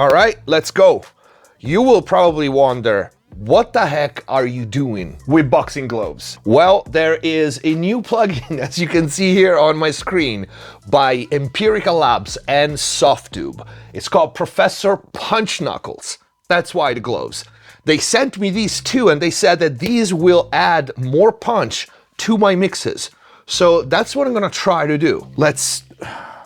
All right, let's go. You will probably wonder, what the heck are you doing with boxing gloves? Well, there is a new plugin, as you can see here on my screen, by Empirical Labs and Softube. It's called Professor Punch Knuckles. That's why the gloves. They sent me these two and they said that these will add more punch to my mixes. So that's what I'm gonna try to do. Let's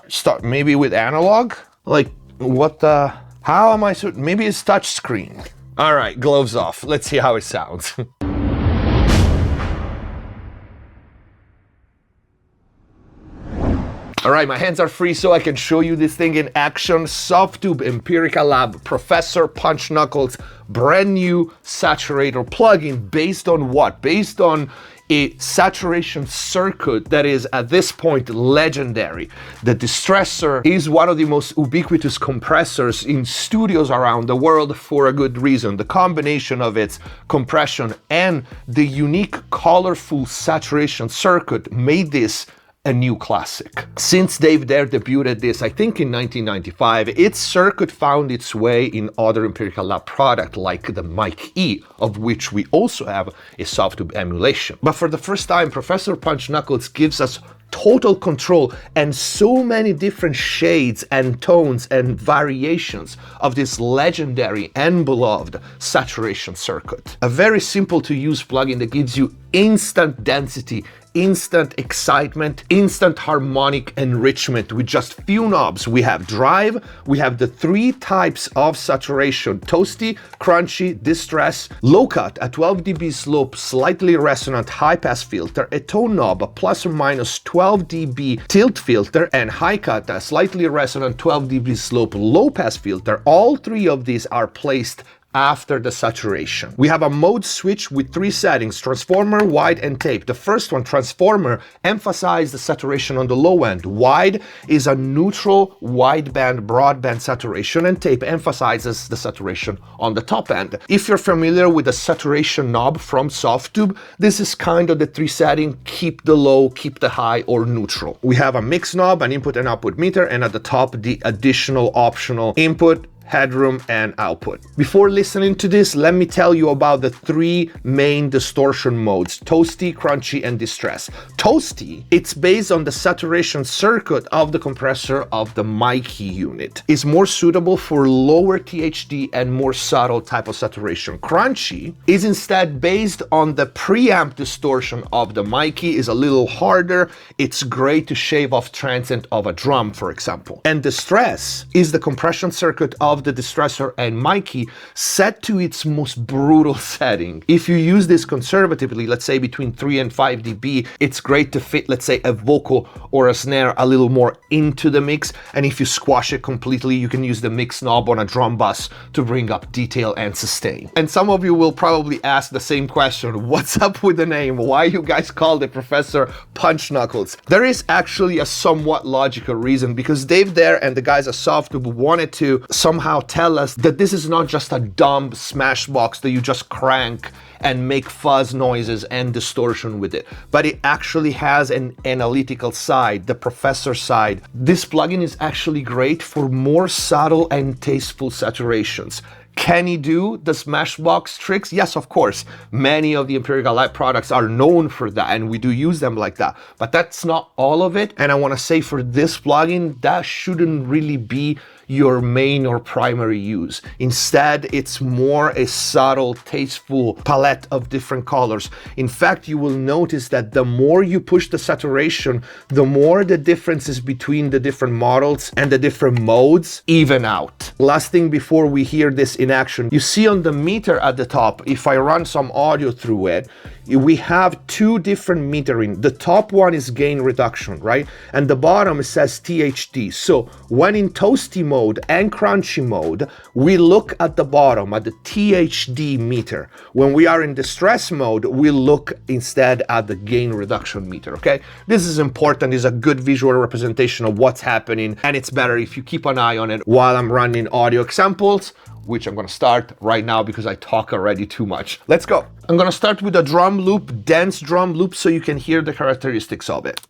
start maybe with analog. Like, what the, how am I, maybe it's touch screen. All right, gloves off. Let's see how it sounds. All right, my hands are free so I can show you this thing in action. Softube Empirical Lab Professor Punch Knuckles brand new Saturator plugin based on what? Based on a saturation circuit that is at this point legendary. The Distressor is one of the most ubiquitous compressors in studios around the world for a good reason. The combination of its compression and the unique colorful saturation circuit made this a new classic. Since Dave Dare debuted this, I think in 1995, its circuit found its way in other Empirical Lab product like the Mic E, of which we also have a Softube emulation. But for the first time, Professor Punch Knuckles gives us total control and so many different shades and tones and variations of this legendary and beloved saturation circuit. A very simple to use plugin that gives you instant density, instant excitement, instant harmonic enrichment with just few knobs. We have drive, we have the three types of saturation: toasty, crunchy, distress, low cut, a 12 dB slope, slightly resonant high pass filter, a tone knob, a plus or minus 12 dB tilt filter, and high cut, a slightly resonant 12 dB slope low pass filter. All three of these are placed after the saturation. We have a mode switch with three settings: transformer, wide, and tape. The first one, transformer, emphasizes the saturation on the low end. Wide is a neutral wideband broadband saturation, and tape emphasizes the saturation on the top end. If you're familiar with the saturation knob from Softube, this is kind of the three setting: keep the low, keep the high, or neutral. We have a mix knob, an input and output meter, and at the top the additional optional input, headroom, and output. Before listening to this, let me tell you about the three main distortion modes: toasty, crunchy, and distress. Toasty, it's based on the saturation circuit of the compressor of the Mic E unit. It's more suitable for lower THD and more subtle type of saturation. Crunchy is instead based on the preamp distortion of the Mic E, is a little harder. It's great to shave off transient of a drum, for example. And distress is the compression circuit of the Distressor and Mic E set to its most brutal setting. If you use this conservatively, let's say between 3 and 5 dB, it's great to fit, let's say, a vocal or a snare a little more into the mix. And if you squash it completely, you can use the mix knob on a drum bus to bring up detail and sustain. And some of you will probably ask the same question: what's up with the name? Why you guys called it Professor Punch Knuckles? There is actually a somewhat logical reason, because Dave Dare and the guys at Softube wanted to somehow tell us that this is not just a dumb smash box that you just crank and make fuzz noises and distortion with it, but it actually has an analytical side, the professor side. This plugin is actually great for more subtle and tasteful saturations. Can he do the Smashbox tricks? Yes, of course. Many of the Empirical Lab products are known for that, and we do use them like that. But that's not all of it. And I want to say, for this plugin, that shouldn't really be your main or primary use. Instead, it's more a subtle, tasteful palette of different colors. In fact, you will notice that the more you push the saturation, the more the differences between the different models and the different modes even out. Last thing before we hear this in action, you see on the meter at the top, if I run some audio through it, we have two different metering. The top one is gain reduction, right? And the bottom says THD. So when in toasty mode and crunchy mode, we look at the bottom at the THD meter. When we are in distress mode, we look instead at the gain reduction meter, okay? This is important, is a good visual representation of what's happening, and it's better if you keep an eye on it while I'm running audio examples, which I'm gonna start right now because I talk already too much. Let's go. I'm gonna start with a drum loop, dense drum loop, so you can hear the characteristics of it.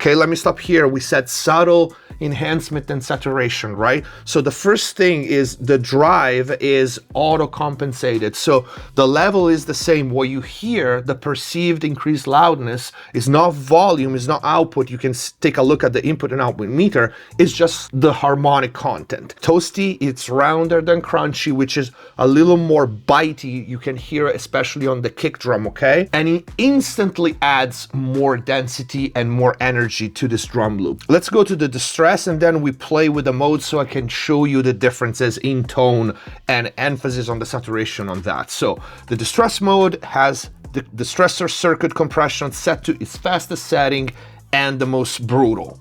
Okay, let me stop here. We said subtle, enhancement, and saturation, right? So the first thing is the drive is auto-compensated. So the level is the same. What you hear, the perceived increased loudness, is not volume, is not output. You can take a look at the input and output meter. It's just the harmonic content. Toasty, it's rounder than crunchy, which is a little more bitey. You can hear it especially on the kick drum, okay? And it instantly adds more density and more energy to this drum loop. Let's go to the distress, and then we play with the mode so I can show you the differences in tone and emphasis on the saturation on that. So the distress mode has the distressor circuit compression set to its fastest setting and the most brutal.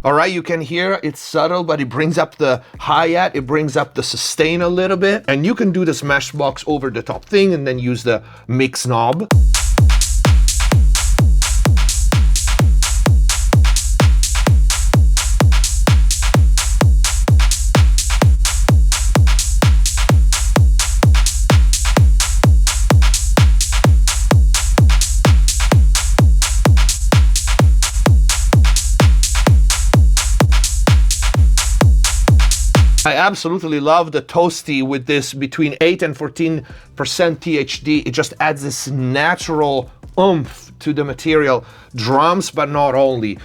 All right, you can hear it's subtle, but it brings up the hi-hat, it brings up the sustain a little bit, and you can do this Smashbox over the top thing and then use the mix knob. I absolutely love the Toasty with this between 8 and 14% THD. It just adds this natural oomph to the material. Drums, but not only.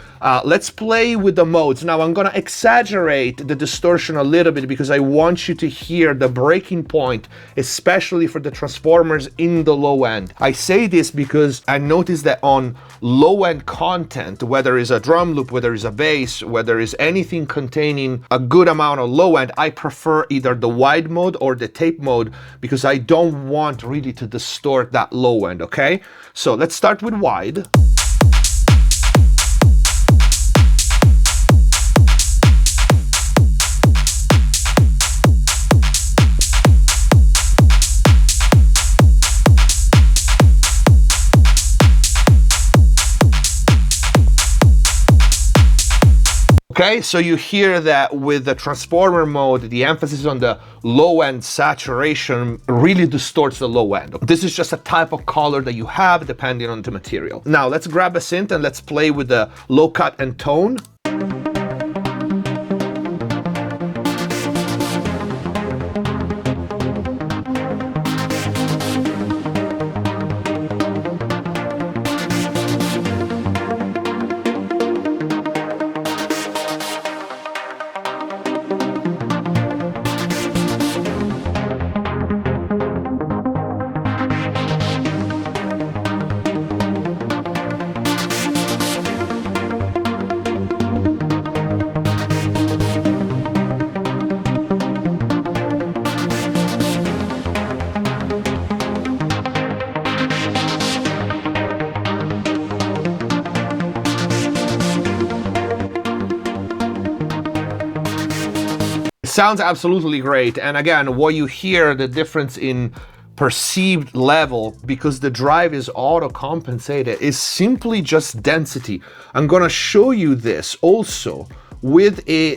Let's play with the modes. Now I'm gonna exaggerate the distortion a little bit because I want you to hear the breaking point, especially for the transformers in the low end. I say this because I noticed that on low end content, whether it's a drum loop, whether it's a bass, whether it's anything containing a good amount of low end, I prefer either the wide mode or the tape mode because I don't want really to distort that low end, okay? So let's start with wide. Okay, so you hear that with the transformer mode, the emphasis on the low end saturation really distorts the low end. This is just a type of color that you have depending on the material. Now let's grab a synth and let's play with the low cut and tone. Sounds absolutely great. And again, what you hear, the difference in perceived level, because the drive is auto-compensated, is simply just density. I'm gonna show you this also with a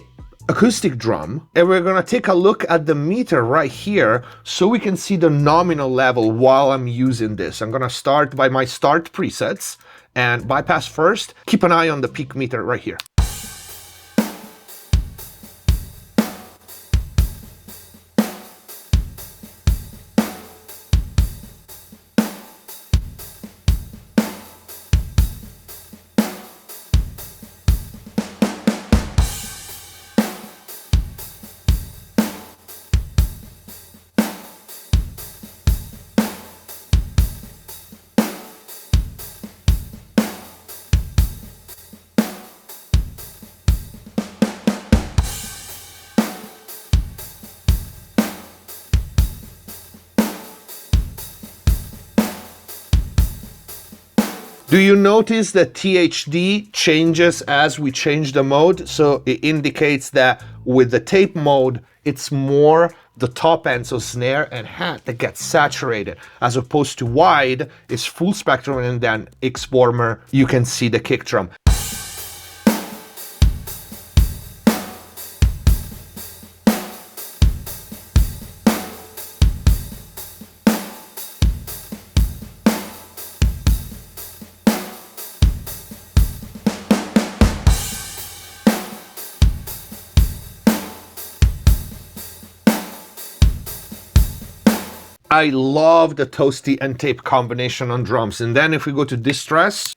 acoustic drum, and we're gonna take a look at the meter right here so we can see the nominal level while I'm using this. I'm gonna start by my start presets and bypass first. Keep an eye on the peak meter right here. Do you notice that THD changes as we change the mode? So it indicates that with the tape mode, it's more the top end, so snare and hat, that gets saturated, as opposed to wide is full spectrum, and then X-Former, you can see the kick drum. I love the toasty and tape combination on drums. And then if we go to distress,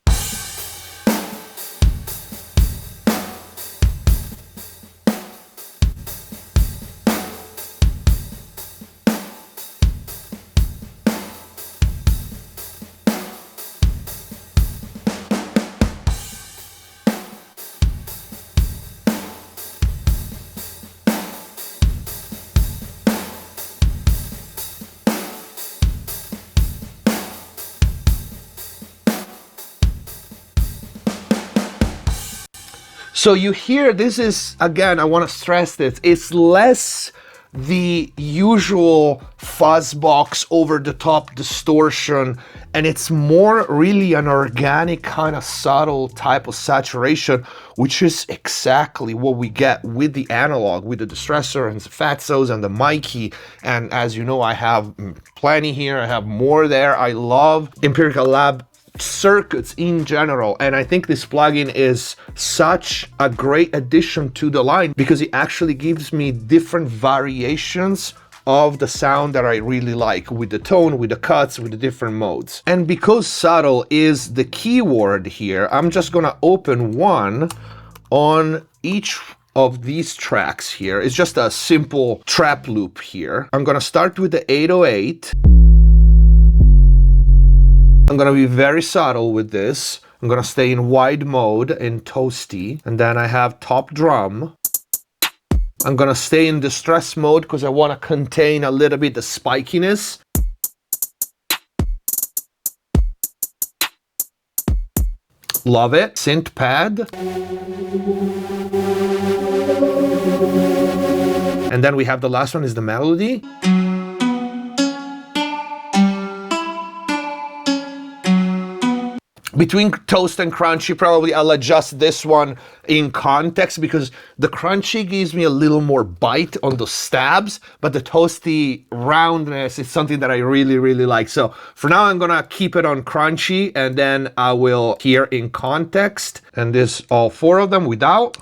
so you hear, this is, again, I want to stress this, it's less the usual fuzz box over the top distortion, and it's more really an organic kind of subtle type of saturation, which is exactly what we get with the analog, with the distressor and the Fatzos and the Mikey. And as you know, I have plenty here, I have more there. I love Empirical Lab circuits in general, and I think this plugin is such a great addition to the line because it actually gives me different variations of the sound that I really like, with the tone, with the cuts, with the different modes. And because subtle is the keyword here, I'm just gonna open one on each of these tracks here. It's just a simple trap loop here. I'm gonna start with the 808. I'm gonna be very subtle with this. I'm gonna stay in wide mode in toasty, and then I have top drum. I'm gonna stay in distress mode because I wanna contain a little bit the spikiness. Love it. Synth pad. And then we have the last one is the melody. Between toast and crunchy, probably I'll adjust this one in context because the crunchy gives me a little more bite on the stabs, but the toasty roundness is something that I really, really like. So for now, I'm gonna keep it on crunchy, and then I will hear in context, and this all four of them without.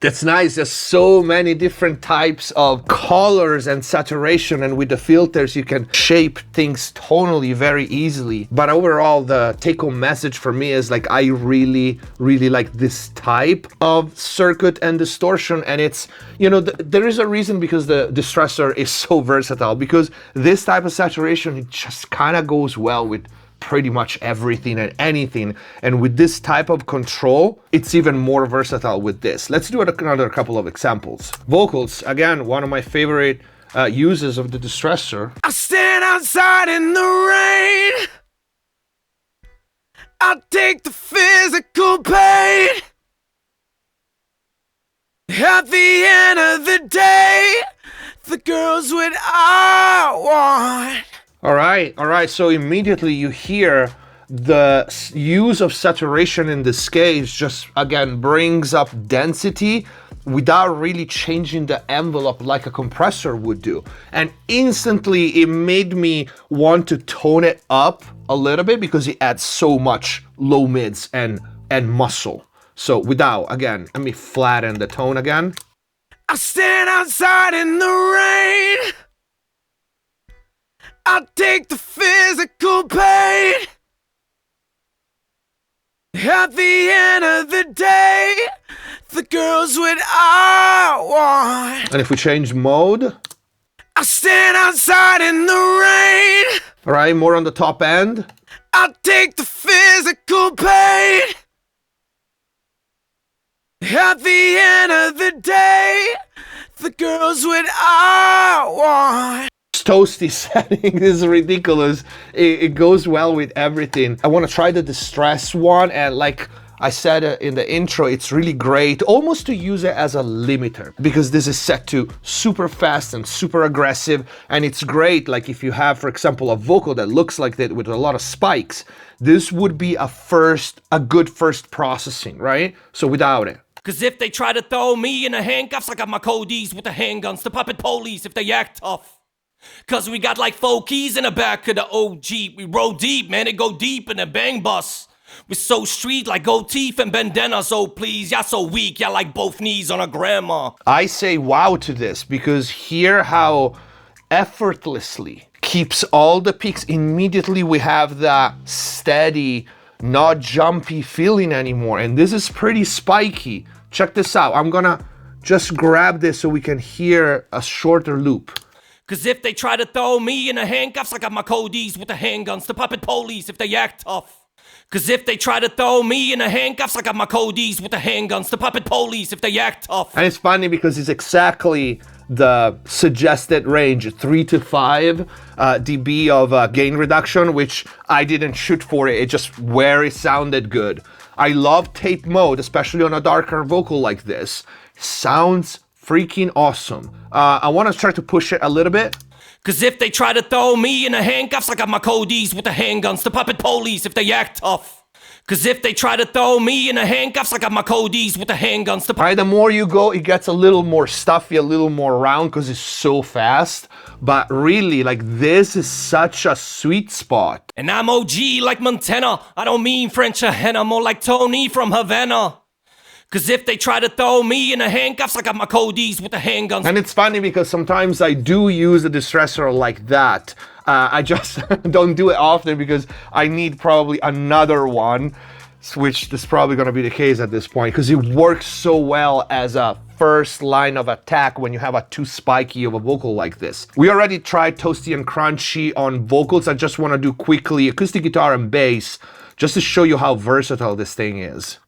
That's nice. There's so many different types of colors and saturation, and with the filters you can shape things tonally very easily. But overall, the take-home message for me is like I really, really like this type of circuit and distortion. And it's, you know, there is a reason because the distressor is so versatile, because this type of saturation, it just kind of goes well with pretty much everything and anything, and with this type of control it's even more versatile with this. Let's do another couple of examples. Vocals, again, one of my favorite uses of the distressor. I stand outside in the rain, I'll take the physical pain. At the end of the day, the girl's what I want. All right, so immediately you hear the use of saturation in this case just, again, brings up density without really changing the envelope like a compressor would do. And instantly it made me want to tone it up a little bit because it adds so much low mids and muscle. So without, again, let me flatten the tone again. I stand outside in the rain, I'll take the physical pain. At the end of the day, the girl's what I want. And if we change mode, I stand outside in the rain. All right, more on the top end. I'll take the physical pain. At the end of the day, the girl's what I want. Toasty setting is ridiculous. It goes well with everything. I want to try the distress one, and like I said in the intro, it's really great almost to use it as a limiter because this is set to super fast and super aggressive, and it's great like if you have, for example, a vocal that looks like that with a lot of spikes. This would be a good first processing, right? So without it. Cause if they try to throw me in the handcuffs, I got my codees with the handguns, the puppet police if they act tough. Cause we got like 4 keys in the back of the OG. We roll deep, man, it go deep in the bang bus. We so street like gold teeth and bandanas, oh please. Y'all so weak, y'all like both knees on a grandma. I say wow to this because hear how effortlessly keeps all the peaks. Immediately we have that steady, not jumpy feeling anymore. And this is pretty spiky. Check this out. I'm gonna just grab this so we can hear a shorter loop. Cause if they try to throw me in the handcuffs, I got my codees with the handguns, the puppet police if they act tough. Cause if they try to throw me in the handcuffs, I got my codees with the handguns, the puppet police if they act tough. And it's funny because it's exactly the suggested range, 3 to 5 dB of gain reduction, which I didn't shoot for it. It just where it sounded good. I love tape mode, especially on a darker vocal like this. Sounds freaking awesome. I want to try to push it a little bit. Cause if they try to throw me in the handcuffs, I got my codees with the handguns, the puppet police if they act tough. Cause if they try to throw me in the handcuffs, I got my codees with the handguns. All right, the more you go, it gets a little more stuffy, a little more round because it's so fast. But really, like, this is such a sweet spot. And I'm OG like Montana. I don't mean French or henna, more like Tony from Havana. Cause if they try to throw me in the handcuffs, I got my codees with the handguns. And it's funny because sometimes I do use a distressor like that. I just don't do it often because I need probably another one, which is probably gonna be the case at this point because it works so well as a first line of attack when you have a too spiky of a vocal like this. We already tried toasty and crunchy on vocals. I just wanna do quickly acoustic guitar and bass just to show you how versatile this thing is.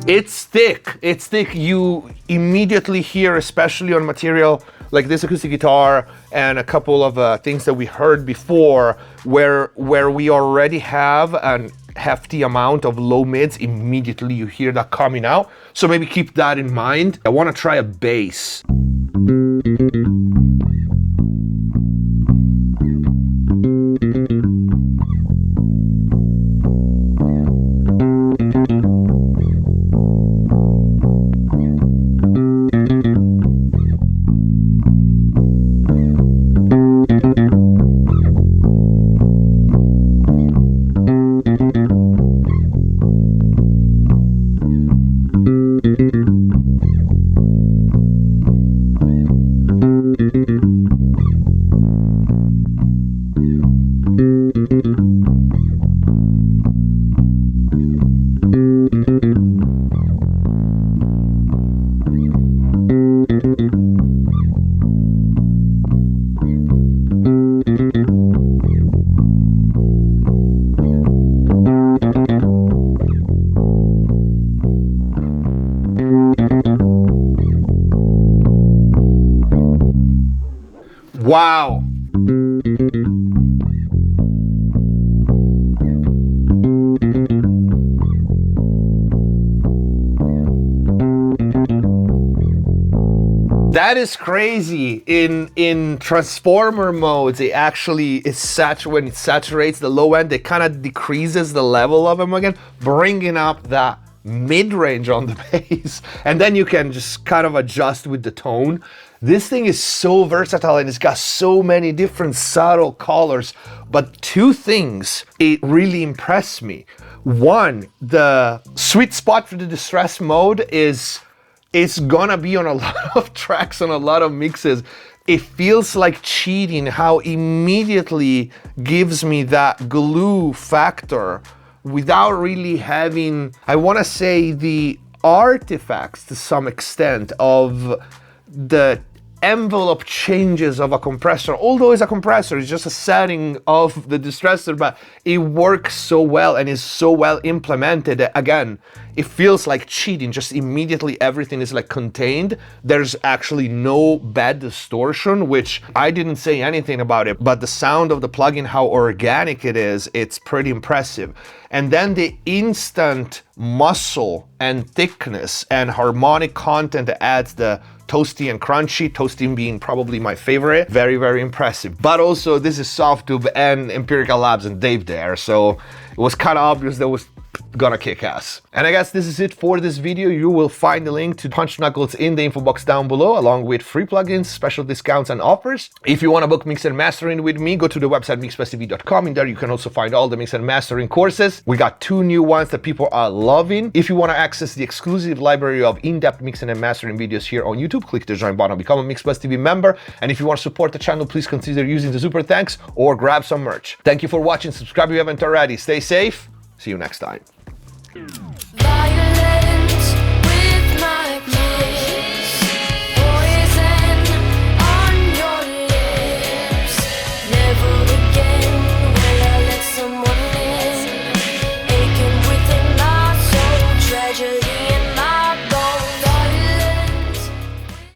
It's thick. You immediately hear, especially on material like this acoustic guitar and a couple of things that we heard before, where we already have a hefty amount of low mids. Immediately you hear that coming out. So maybe keep that in mind. I want to try a bass. Wow. That is crazy. In transformer modes, it actually is when it saturates the low end, it kind of decreases the level of them again, bringing up that mid-range on the bass, and then you can just kind of adjust with the tone. This thing is so versatile and it's got so many different subtle colors, but two things it really impressed me. One, the sweet spot for the distress mode is it's gonna be on a lot of tracks, on a lot of mixes. It feels like cheating how immediately gives me that glue factor without really having, I wanna say, the artifacts to some extent of the envelope changes of a compressor. Although it's a compressor, it's just a setting of the distressor, but it works so well and is so well implemented that, again, it feels like cheating. Just immediately everything is like contained. There's actually no bad distortion, which I didn't say anything about it, but the sound of the plugin, how organic it is, it's pretty impressive. And then the instant muscle and thickness and harmonic content that adds the toasty and crunchy, toasty being probably my favorite. Very, very impressive. But also this is Softube and Empirical Labs and Dave there, so it was kind of obvious that was gonna kick ass. And I guess this is it for this video. You will find the link to Punch Knuckles in the info box down below, along with free plugins, special discounts and offers. If you want to book mix and mastering with me, go to the website mixbesttv.com. In there you can also find all the mix and mastering courses. We got 2 new ones that people are loving. If you want to access the exclusive library of in-depth mixing and mastering videos here on YouTube, click the join button, become a MixBuzz member. And if you want to support the channel, please consider using the super thanks or grab some merch. Thank you for watching. Subscribe if you haven't already. Stay safe. See you next time.